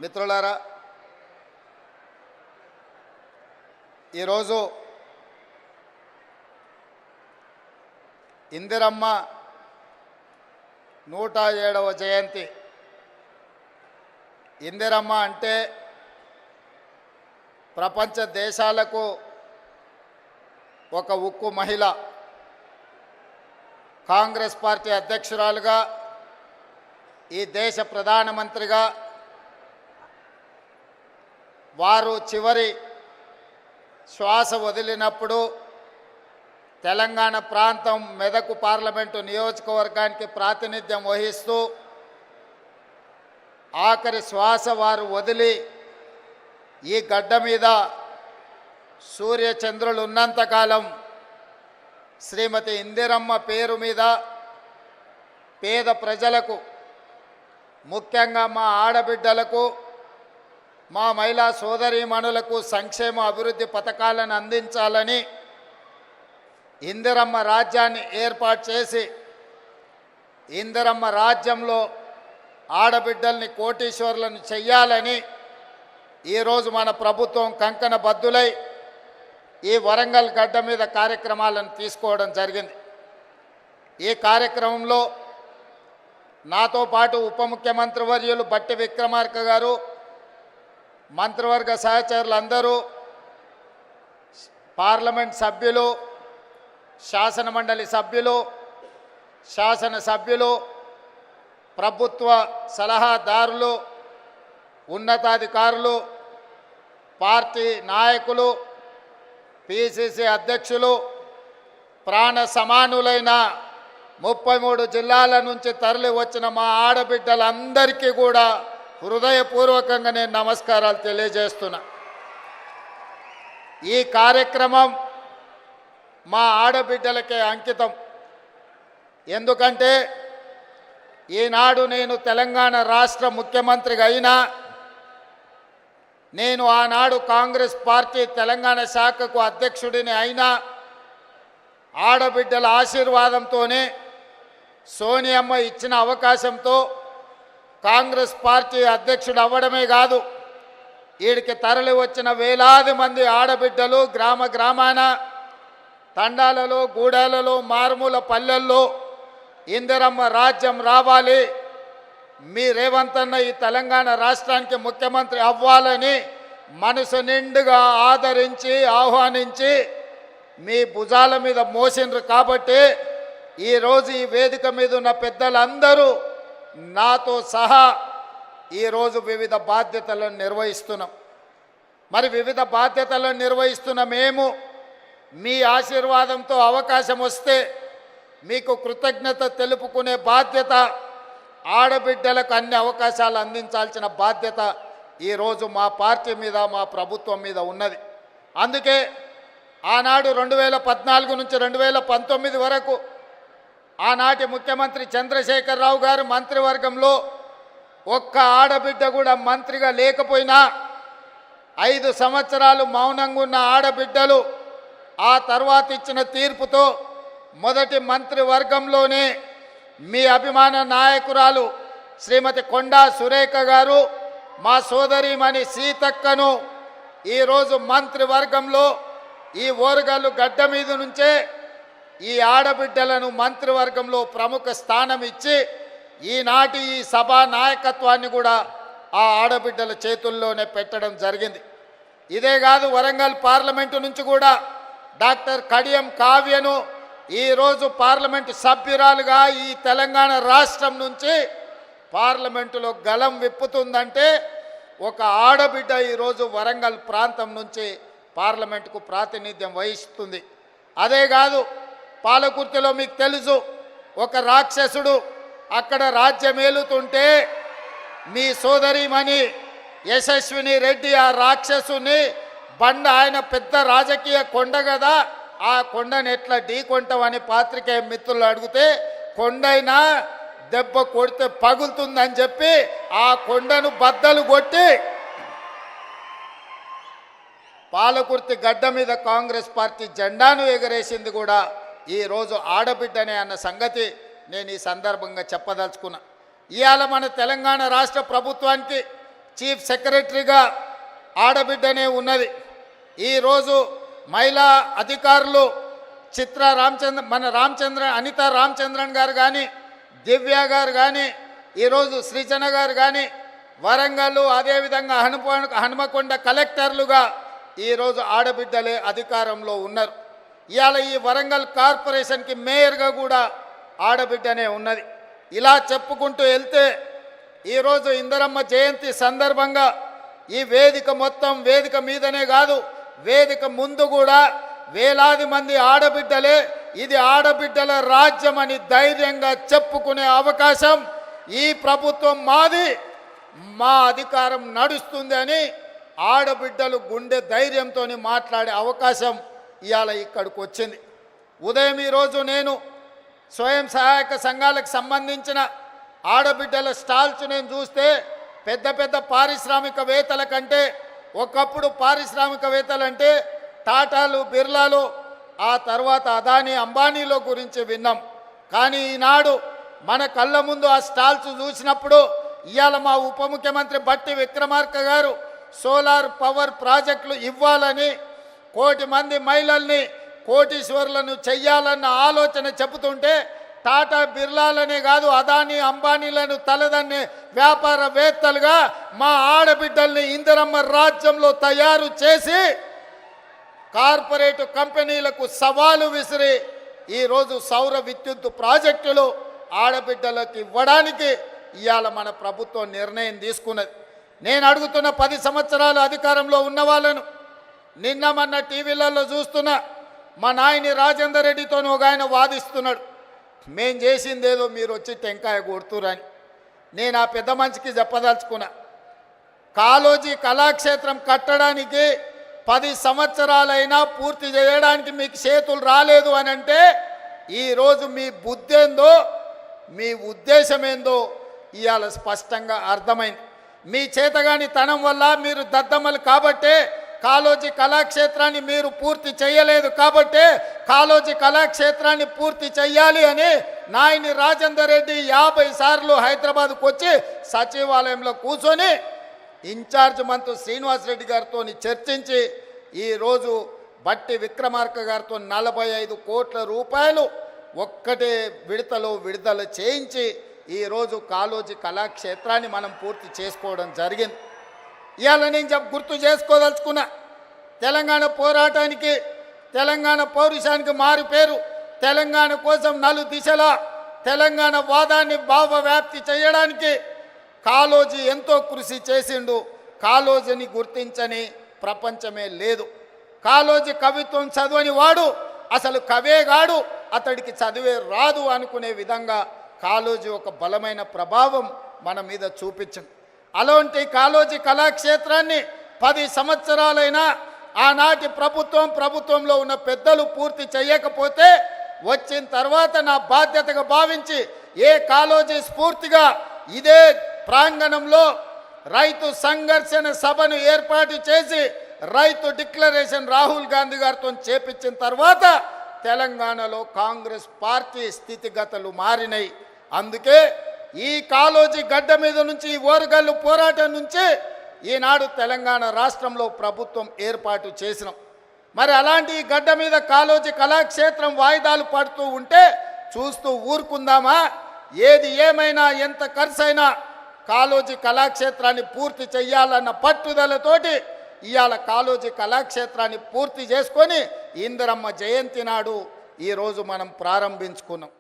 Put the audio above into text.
మిత్రులారా, ఈరోజు ఇందిరమ్మ 107వ జయంతి. ఇందిరమ్మ అంటే ప్రపంచ దేశాలకు ఒక ఉక్కు మహిళ. కాంగ్రెస్ పార్టీ అధ్యక్షురాలుగా, ఈ దేశ ప్రధానమంత్రిగా వారు చివరి శ్వాస వదిలినప్పుడు తెలంగాణ ప్రాంతం మెదక్ పార్లమెంటు నియోజకవర్గానికి ప్రాతినిధ్యం వహిస్తూ ఆఖరి శ్వాస వారు వదిలి ఈ గడ్డ మీద సూర్యచంద్రులు ఉన్నంతకాలం శ్రీమతి ఇందిరమ్మ పేరు మీద పేద ప్రజలకు, ముఖ్యంగా మా ఆడబిడ్డలకు, మా మహిళా సోదరీమణులకు సంక్షేమ అభివృద్ధి పథకాలను అందించాలని ఇందిరమ్మ రాజ్యాన్ని ఏర్పాటు చేసి ఇందిరమ్మ రాజ్యంలో ఆడబిడ్డల్ని కోటీశ్వరులను చెయ్యాలని ఈరోజు మన ప్రభుత్వం కంకణ బద్దులై ఈ వరంగల్ గడ్డ మీద కార్యక్రమాలను తీసుకోవడం జరిగింది. ఈ కార్యక్రమంలో నాతో పాటు ఉప ముఖ్యమంత్రి వర్యులు బట్టి విక్రమార్క గారు, మంత్రివర్గ సహచరులందరూ, పార్లమెంట్ సభ్యులు, శాసనమండలి సభ్యులు, శాసనసభ్యులు, ప్రభుత్వ సలహాదారులు, ఉన్నతాధికారులు, పార్టీ నాయకులు, పిసిసి అధ్యక్షులు, ప్రాణ సమానులైన 33 జిల్లాల నుంచి తరలి వచ్చిన మా ఆడబిడ్డలందరికీ కూడా హృదయపూర్వకంగా నేను నమస్కారాలు తెలియజేస్తున్నా. ఈ కార్యక్రమం మా ఆడబిడ్డలకే అంకితం. ఎందుకంటే ఈనాడు నేను తెలంగాణ రాష్ట్ర ముఖ్యమంత్రిగా అయినా, నేను ఆనాడు కాంగ్రెస్ పార్టీ తెలంగాణ శాఖకు అధ్యక్షుడిని అయినా ఆడబిడ్డల ఆశీర్వాదంతోనే, సోనియమ్మ ఇచ్చిన అవకాశంతో కాంగ్రెస్ పార్టీ అధ్యక్షుడు అవ్వడమే కాదు, వీడికి తరలి వచ్చిన వేలాది మంది ఆడబిడ్డలు గ్రామ గ్రామాన, తండాలలో, గూడాలలో, మారుమూల పల్లెల్లో ఇందిరమ్మ రాజ్యం రావాలి, మీ రేవంత్ అన్న ఈ తెలంగాణ రాష్ట్రానికి ముఖ్యమంత్రి అవ్వాలని మనసు నిండుగా ఆదరించి ఆహ్వానించి మీ భుజాల మీద మోసిండ్రు. కాబట్టి ఈరోజు ఈ వేదిక మీద ఉన్న పెద్దలందరూ నాతో సహా ఈరోజు వివిధ బాధ్యతలను నిర్వహిస్తున్నాం. మరి వివిధ బాధ్యతలను నిర్వహిస్తున్న మేము మీ ఆశీర్వాదంతో అవకాశం వస్తే మీకు కృతజ్ఞత తెలుపుకునే బాధ్యత, ఆడబిడ్డలకు అన్ని అవకాశాలు అందించాల్సిన బాధ్యత ఈరోజు మా పార్టీ మీద, మా ప్రభుత్వం మీద ఉన్నది. అందుకే ఆనాడు 2014 నుంచి 2019 వరకు ఆనాటి ముఖ్యమంత్రి చంద్రశేఖరరావు గారు మంత్రివర్గంలో ఒక్క ఆడబిడ్డ కూడా మంత్రిగా లేకపోయినా 5 సంవత్సరాలు మౌనంగా ఉన్న ఆడబిడ్డలు ఆ తర్వాత ఇచ్చిన తీర్పుతో మొదటి మంత్రివర్గంలోనే మీ అభిమాన నాయకురాలు శ్రీమతి కొండా సురేఖ గారు, మా సోదరీమణి సీతక్కను ఈరోజు మంత్రివర్గంలో ఈ ఓరుగల్లు గడ్డ మీద నుంచే ఈ ఆడబిడ్డలను మంత్రివర్గంలో ప్రముఖ స్థానం ఇచ్చి ఈనాటి ఈ సభా నాయకత్వాన్ని కూడా ఆ ఆడబిడ్డల చేతుల్లోనే పెట్టడం జరిగింది. ఇదే కాదు, వరంగల్ పార్లమెంటు నుంచి కూడా డాక్టర్ కడియం కావ్యను ఈరోజు పార్లమెంటు సభ్యురాలుగా ఈ తెలంగాణ రాష్ట్రం నుంచి పార్లమెంటులో గలం విప్పుతుందంటే ఒక ఆడబిడ్డ ఈరోజు వరంగల్ ప్రాంతం నుంచి పార్లమెంటుకు ప్రాతినిధ్యం వహిస్తుంది. అదే కాదు, పాలకుర్తిలో మీకు తెలుసు, ఒక రాక్షసుడు అక్కడ రాజ్యమేలుతుంటే మీ సోదరీమణి యశస్విని రెడ్డి ఆ రాక్షసుని ఆయన పెద్ద రాజకీయ కొండ కదా, ఆ కొండను ఎట్లా ఢీకొంటామని పాత్రికేయ మిత్రులు అడిగితే, కొండైనా దెబ్బ కొడితే పగులుతుందని చెప్పి ఆ కొండను బద్దలు కొట్టి పాలకుర్తి గడ్డ మీద కాంగ్రెస్ పార్టీ జెండాను ఎగరేసింది కూడా ఈరోజు ఆడబిడ్డనే అన్న సంగతి నేను ఈ సందర్భంగా చెప్పదలుచుకున్నా. ఇవాళ మన తెలంగాణ రాష్ట్ర ప్రభుత్వానికి చీఫ్ సెక్రటరీగా ఆడబిడ్డనే ఉన్నది. ఈరోజు మహిళా అధికారులు చిత్ర రామచంద్ర అనిత రామచంద్రన్ గారు కానీ, దివ్య గారు కానీ, ఈరోజు సృజన గారు కానీ, వరంగల్ అదేవిధంగా హనుమకొండ కలెక్టర్లుగా ఈరోజు ఆడబిడ్డలే అధికారంలో ఉన్నారు. ఇవాళ ఈ వరంగల్ కార్పొరేషన్కి మేయర్గా కూడా ఆడబిడ్డనే ఉన్నది. ఇలా చెప్పుకుంటూ వెళ్తే ఈరోజు ఇందిరమ్మ జయంతి సందర్భంగా ఈ వేదిక మొత్తం వేదిక మీదనే కాదు, వేదిక ముందు కూడా వేలాది మంది ఆడబిడ్డలే ఇది ఆడబిడ్డల రాజ్యం అని ధైర్యంగా చెప్పుకునే అవకాశం ఈ ప్రభుత్వం మాది, మా అధికారం నడుస్తుంది అని ఆడబిడ్డలు గుండె ధైర్యంతో మాట్లాడే అవకాశం ఇవాళ ఇక్కడికి వచ్చింది. ఉదయం ఈరోజు నేను స్వయం సహాయక సంఘాలకు సంబంధించిన ఆడబిడ్డల స్టాల్స్ నేను చూస్తే పెద్ద పెద్ద పారిశ్రామికవేత్తల కంటే, ఒకప్పుడు పారిశ్రామికవేత్తలంటే టాటాలు, బిర్లాలు, ఆ తర్వాత అదానీ, అంబానీలో గురించి విన్నాం. కానీ ఈనాడు మన కళ్ళ ముందు ఆ స్టాల్స్ చూసినప్పుడు ఇవాళ మా ఉప ముఖ్యమంత్రి బట్టి విక్రమార్క గారు సోలార్ పవర్ ప్రాజెక్టులు ఇవ్వాలని, 1 కోటి మంది మహిళల్ని కోటీశ్వరులను చెయ్యాలన్న ఆలోచన చెబుతుంటే టాటా, బిర్లాలనే కాదు అదానీ, అంబానీలను తలదన్నే వ్యాపారవేత్తలుగా మా ఆడబిడ్డల్ని ఇందిరమ్మ రాజ్యంలో తయారు చేసి కార్పొరేట్ కంపెనీలకు సవాలు విసిరి ఈరోజు సౌర విద్యుత్ ప్రాజెక్టులు ఆడబిడ్డలకు ఇవ్వడానికి ఇవాళ మన ప్రభుత్వం నిర్ణయం తీసుకున్నది. నేను అడుగుతున్న 10 సంవత్సరాలు అధికారంలో ఉన్న వాళ్ళను, నిన్న మొన్న టీవీలలో చూస్తున్న మా నాయని రాజేందర్ రెడ్డితో ఒక ఆయన వాదిస్తున్నాడు, మేం చేసిందేదో మీరు వచ్చి టెంకాయ కొడుతురని. నేను ఆ పెద్ద మనిషికి చెప్పదలుచుకున్నా, కాళోజీ కళాక్షేత్రం కట్టడానికి 10 సంవత్సరాలైనా పూర్తి చేయడానికి మీకు చేతులు రాలేదు అని అంటే ఈరోజు మీ బుద్ధి ఏందో, మీ ఉద్దేశం ఏందో ఇవాళ స్పష్టంగా అర్థమైంది. మీ చేతగాని తనం వల్ల మీరు దద్దమ్మలు కాబట్టే కాళోజీ కళాక్షేత్రాన్ని మీరు పూర్తి చేయలేదు కాబట్టే కాళోజీ కళాక్షేత్రాన్ని పూర్తి చేయాలి అని నాయని రాజేందర్ రెడ్డి 50 సార్లు హైదరాబాద్కు వచ్చి సచివాలయంలో కూర్చొని ఇన్ఛార్జ్ మంత్రి శ్రీనివాస్ రెడ్డి గారితో చర్చించి ఈరోజు బట్టి విక్రమార్క గారితో 45 కోట్ల రూపాయలు ఒక్కటే విడతలో విడుదల చేయించి ఈరోజు కాళోజీ కళాక్షేత్రాన్ని మనం పూర్తి చేసుకోవడం జరిగింది. ఇవాళ నేను గుర్తు చేసుకోదలుచుకున్నా, తెలంగాణ పోరాటానికి, తెలంగాణ పౌరుషానికి మారు పేరు, తెలంగాణ కోసం 4 దిశలా తెలంగాణ వాదాన్ని భావవ్యాప్తి చేయడానికి కాళోజీ ఎంతో కృషి చేసిండు. కాళోజీని గుర్తించని ప్రపంచమే లేదు. కాళోజీ కవిత్వం చదవని వాడు అసలు కవేగాడు, అతడికి చదివే రాదు అనుకునే విధంగా కాళోజీ ఒక బలమైన ప్రభావం మన మీద చూపించింది. అలాంటి కాళోజీ కళాక్షేత్రాన్ని 10 సంవత్సరాలైనా ఆనాటి ప్రభుత్వంలో ఉన్న పెద్దలు పూర్తి చేయకపోతే వచ్చిన తర్వాత నా బాధ్యతగా భావించి ఏ కాళోజీ స్ఫూర్తిగా ఇదే ప్రాంగణంలో రైతు సంఘర్షణ సభను ఏర్పాటు చేసి రైతు డిక్లరేషన్ రాహుల్ గాంధీ గారితో చేపించిన తర్వాత తెలంగాణలో కాంగ్రెస్ పార్టీ స్థితిగతులు మారినాయి. అందుకే ఈ కాళోజీ గడ్డ మీద నుంచి, ఈ ఓరుగల్లు పోరాటం నుంచి ఈనాడు తెలంగాణ రాష్ట్రంలో ప్రభుత్వం ఏర్పాటు చేసినాం. మరి అలాంటి ఈ గడ్డ మీద కాళోజీ కళాక్షేత్రం వాయిదాలు పడుతూ ఉంటే చూస్తూ ఊరుకుందామా? ఏది ఏమైనా ఎంత ఖర్చైనా కాళోజీ కళాక్షేత్రాన్ని పూర్తి చెయ్యాలన్న పట్టుదలతోటి ఇవాళ కాళోజీ కళాక్షేత్రాన్ని పూర్తి చేసుకొని ఇందిరమ్మ జయంతి నాడు ఈరోజు మనం ప్రారంభించుకున్నాం.